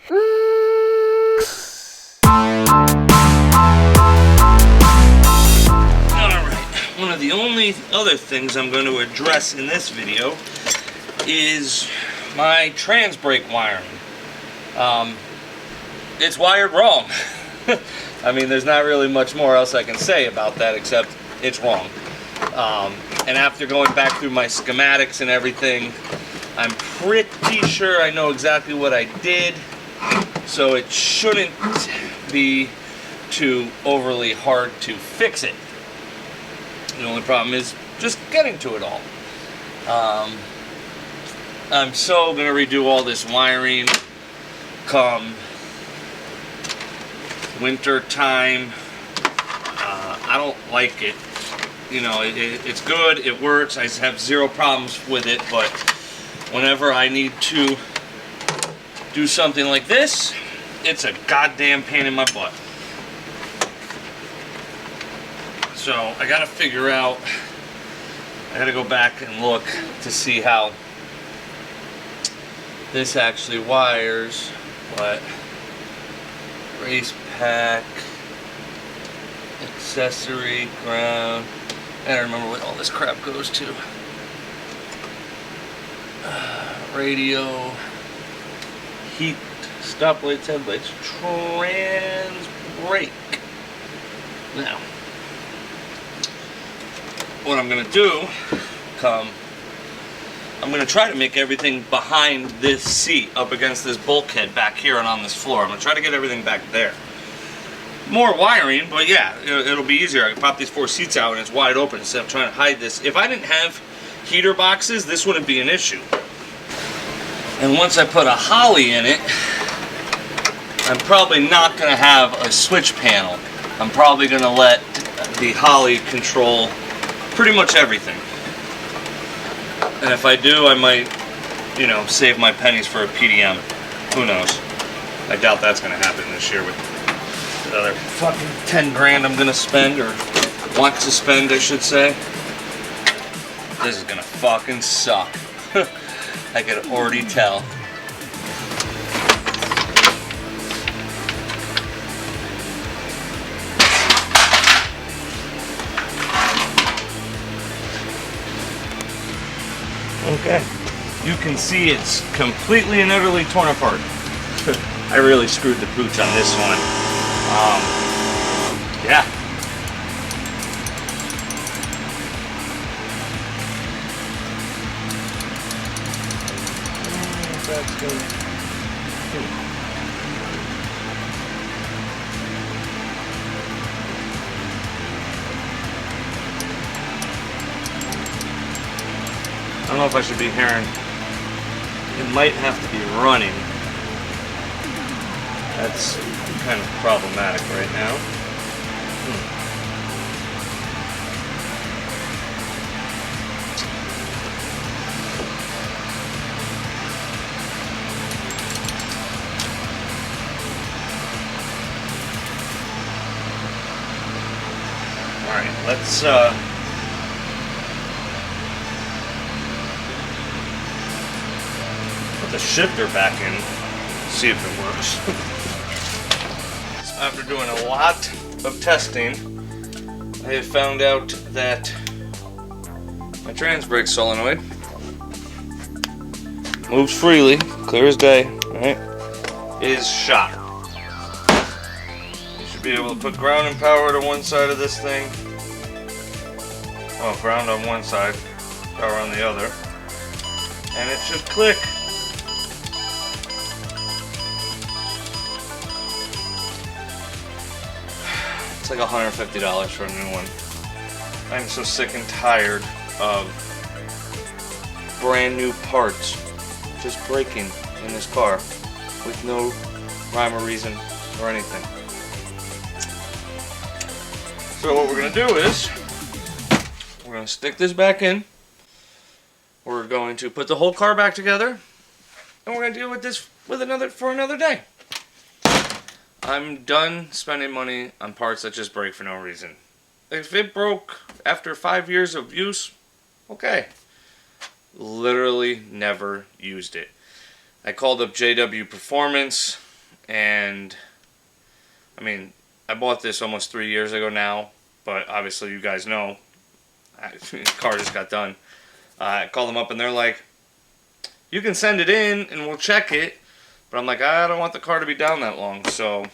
One of the only other things I'm going to address in this video is my Transbreak wiring. It's wired wrong. I mean, there's not really much more else I can say about that except it's wrong. And after going back through my schematics and everything, I'm pretty sure I know exactly what I did, so it shouldn't be too overly hard to fix it. The only problem is just getting to it all. I'm so going to redo all this wiring come winter time. I don't like it. You know, it's good, it works, I have zero problems with it, but whenever I need to do something like this, it's a goddamn pain in my butt. So I gotta figure out, I gotta go back and look to see how this actually wires, but race pack, accessory, ground, I don't remember what all this crap goes to. Radio, heat, stoplights, headlights, Transbreak. Now, what I'm going to do, I'm going to try to make everything behind this seat up against this bulkhead back here and on this floor. I'm going to try to get everything back there. More wiring, but yeah, it'll be easier. I can pop these 4 seats out and it's wide open instead of trying to hide this. If I didn't have heater boxes, this wouldn't be an issue. And once I put a Holly in it, I'm probably not going to have a switch panel. I'm probably going to let the Holly control pretty much everything. And if I do, I might, you know, save my pennies for a PDM. Who knows? I doubt that's going to happen this year with another fucking 10 grand I'm going to spend, or want to spend, I should say. This is going to fucking suck. I can already tell. Okay, you can see it's completely and utterly torn apart. I really screwed the pooch on this one. Yeah. That's good. I don't know if I should be hearing. It might have to be running. That's kind of problematic right now. All right, let's put the shifter back in, see if it works. After doing a lot of testing, I have found out that my Transbreak solenoid moves freely, clear as day, right? Is shot. You should be able to put ground and power to one side of this thing. Well, ground on one side, power on the other, and it should click. It's like $150 for a new one. I'm so sick and tired of brand new parts just breaking in this car with no rhyme or reason or anything. So what we're going to do is we're going to stick this back in. We're going to put the whole car back together, and we're going to deal with this for another day. I'm done spending money on parts that just break for no reason. If it broke after 5 years of use, okay. Literally never used it. I called up JW Performance. And I mean, I bought this almost 3 years ago now, but obviously you guys know, the car just got done. I called them up and they're like, you can send it in and we'll check it. But I'm like, I don't want the car to be down that long, so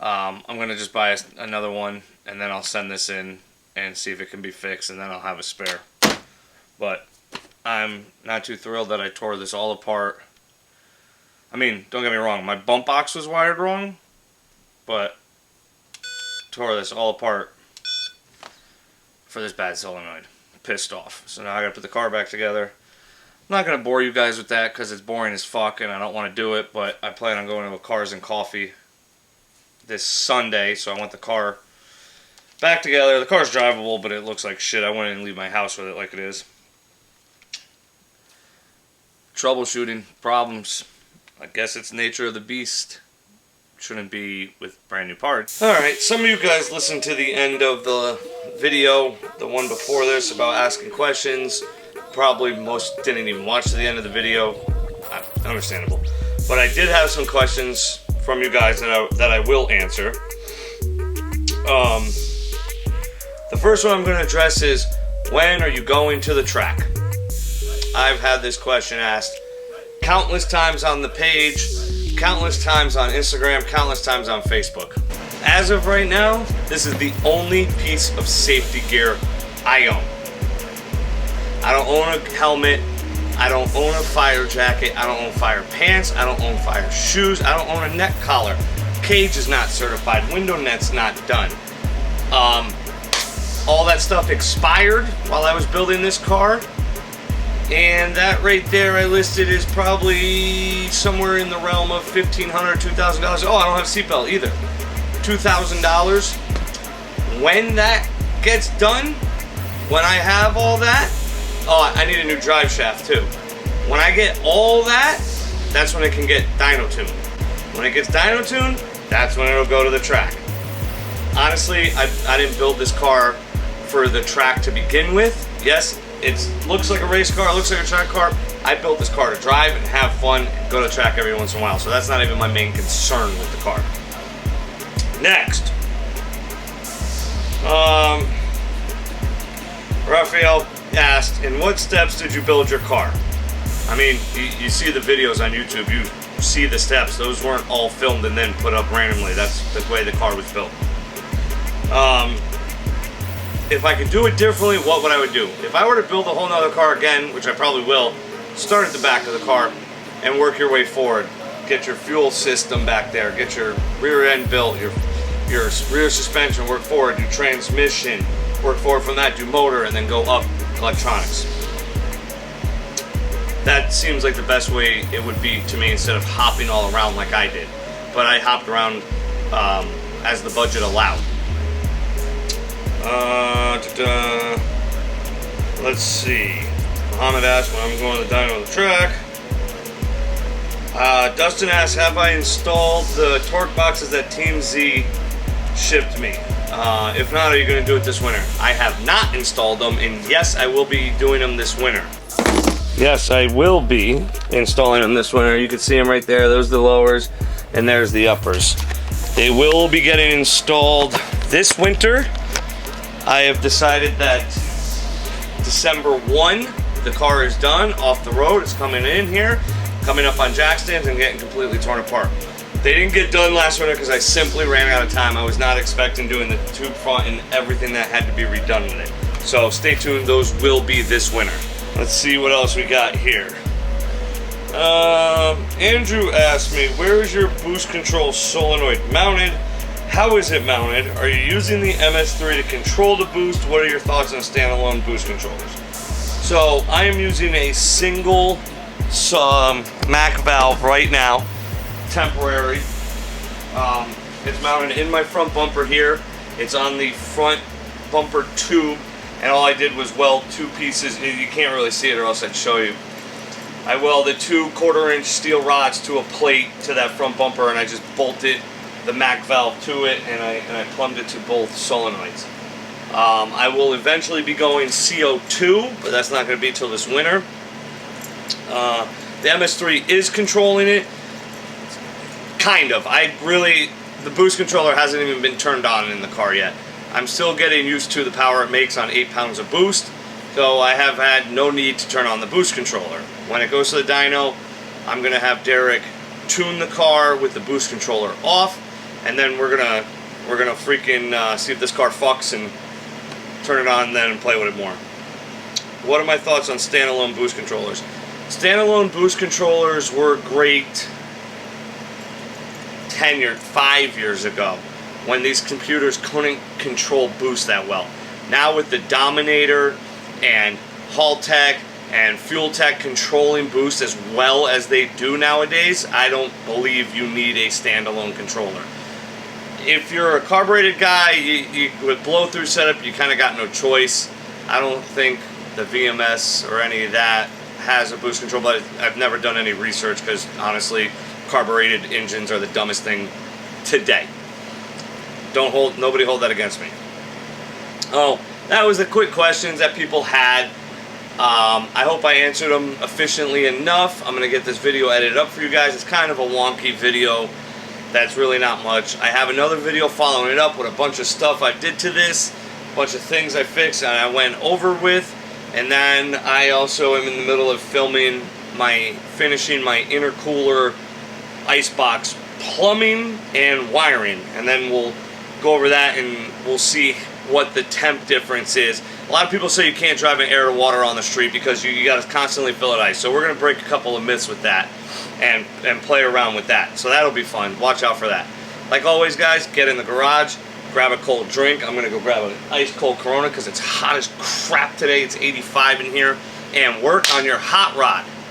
I'm going to just buy another one, and then I'll send this in and see if it can be fixed, and then I'll have a spare. But I'm not too thrilled that I tore this all apart. I mean, don't get me wrong, my bump box was wired wrong, but tore this all apart for this bad solenoid. Pissed off. So now I gotta put the car back together. I'm not gonna bore you guys with that because it's boring as fuck and I don't want to do it, but I plan on going to a Cars and Coffee this Sunday, so I want the car back together. The car's drivable, but it looks like shit. I wouldn't even leave my house with it like it is. Troubleshooting problems. I guess it's nature of the beast. Shouldn't be with brand new parts. Alright, some of you guys listened to the end of the video, the one before this, about asking questions. Probably most didn't even watch to the end of the video. Understandable. But I did have some questions from you guys that I will answer. The first one I'm going to address is, when are you going to the track? I've had this question asked countless times on the page, countless times on Instagram, countless times on Facebook. As of right now, this is the only piece of safety gear I own. I don't own a helmet, I don't own a fire jacket, I don't own fire pants, I don't own fire shoes, I don't own a neck collar. Cage is not certified, window net's not done. All that stuff expired while I was building this car. And that right there I listed is probably somewhere in the realm of $1,500, $2,000. Oh, I don't have seatbelt either. $2,000. When that gets done, when I have all that, oh, I need a new drive shaft too. When I get all that, that's when it can get dyno tuned. When it gets dyno tuned, that's when it'll go to the track. Honestly, I didn't build this car for the track to begin with. Yes, it looks like a race car, it looks like a track car. I built this car to drive and have fun and go to track every once in a while, so that's not even my main concern with the car. Next. Raphael asked, in what steps did you build your car? I mean, you see the videos on YouTube, you see the steps. Those weren't all filmed and then put up randomly. That's the way the car was built. If I could do it differently, what would I do? If I were to build a whole nother car again, which I probably will, start at the back of the car and work your way forward. Get your fuel system back there, get your rear end built, your rear suspension, work forward, do transmission, work forward from that, do motor, and then go up electronics. That seems like the best way it would be to me, instead of hopping all around like I did. But I hopped around as the budget allowed. Let's see. Muhammad asked when I'm going to the dyno of the track. Dustin asked, have I installed the torque boxes that Team Z shipped me? If not, are you going to do it this winter? I have not installed them, and yes, I will be doing them this winter. Yes, I will be installing them this winter. You can see them right there. Those are the lowers, and there's the uppers. They will be getting installed this winter. I have decided that December 1, the car is done, off the road. It's coming in here, coming up on jack stands and getting completely torn apart. They didn't get done last winter because I simply ran out of time. I was not expecting doing the tube front and everything that had to be redone with it. So stay tuned, those will be this winter. Let's see what else we got here. Andrew asked me, where is your boost control solenoid mounted? How is it mounted? Are you using the MS3 to control the boost? What are your thoughts on standalone boost controllers? So I am using a single Mac valve right now, temporary. It's mounted in my front bumper here. It's on the front bumper tube, and all I did was weld two pieces. You can't really see it or else I'd show you. I welded 2 1/4-inch steel rods to a plate to that front bumper, and I just bolted the Mac valve to it, and I plumbed it to both solenoids. I will eventually be going CO2, but that's not going to be till this winter. The MS3 is controlling it. It's Kind of. The boost controller hasn't even been turned on in the car yet. I'm still getting used to the power it makes on 8 pounds of boost, so I have had no need to turn on the boost controller. When it goes to the dyno, I'm going to have Derek tune the car with the boost controller off, and then we're gonna freaking see if this car fucks and turn it on then and play with it more. What are my thoughts on standalone boost controllers? Standalone boost controllers were great 5 years ago, when these computers couldn't control boost that well. Now with the Dominator and Haltech and Fuel Tech controlling boost as well as they do nowadays, I don't believe you need a standalone controller. If you're a carbureted guy, with blow-through setup, you kind of got no choice. I don't think the VMS or any of that has a boost control, but I've never done any research because honestly, carbureted engines are the dumbest thing today. Nobody hold that against me. Oh, that was the quick questions that people had. I hope I answered them efficiently enough. I'm going to get this video edited up for you guys. It's kind of a wonky video. That's really not much. I have another video following it up with a bunch of stuff I did to this, a bunch of things I fixed and I went over with, and then I also am in the middle of finishing my intercooler icebox plumbing and wiring, and then we'll go over that and we'll see what the temp difference is. A lot of people say you can't drive an air to water on the street because you got to constantly fill it ice. So we're going to break a couple of myths with that and play around with that. So that'll be fun. Watch out for that. Like always, guys, get in the garage, grab a cold drink. I'm going to go grab an ice cold Corona because it's hot as crap today. It's 85 in here. And work on your hot rod.